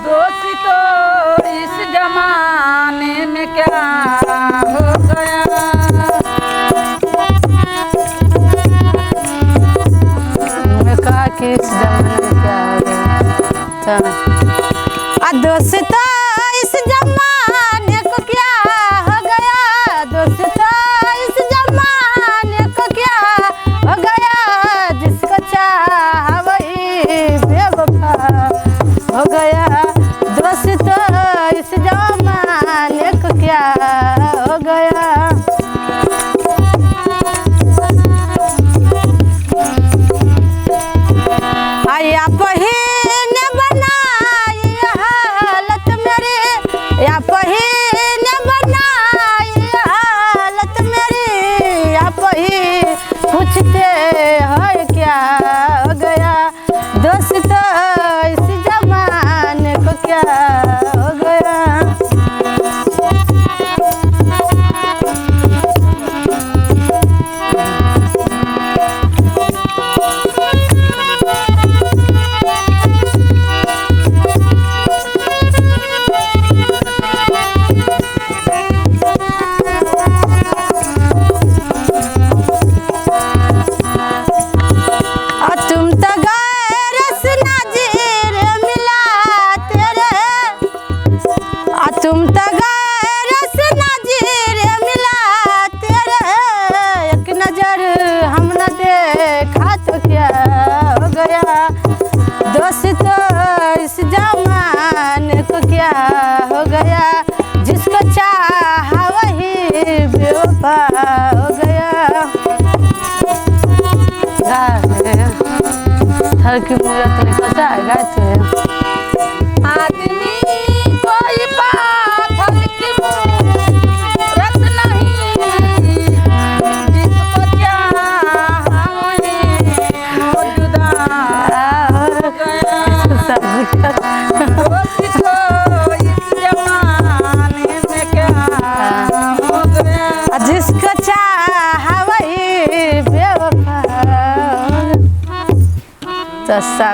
दोषी तो इस जमाने में क्या हो गया, मैं कहा कि इस जमाने में क्या हो गया। दोषी तो इस जमाने को क्या हो गया, दोषी तो इस जमाने को क्या हो गया, जिसको चाह वही बेवफा हो गया। दोषी तो इस जमाने को क्या हो गया। या पहिने बनाई हालत मेरी, या पहिने बनाई हालत मेरी, या पही पूछते हैं क्या हो गया। दोस्त तो इस जमाने को क्या हो गया। तुम तो गैर से नज़ीर मिला तेरे, एक नजर हम न देखा तो क्या हो गया। दोस्त तो इस जमाने को क्या हो गया, जिसको चाह वही बेवफा हो गया। थर की मूरत नहीं पता है गाते हैं। आदमी कोई पाथर की मूरत नहीं, जिसको चाहा वही जुदा हो गया। दोषी तो इस जमाने में क्या हो गया, जिसको चाह वही बेवफा हो गया।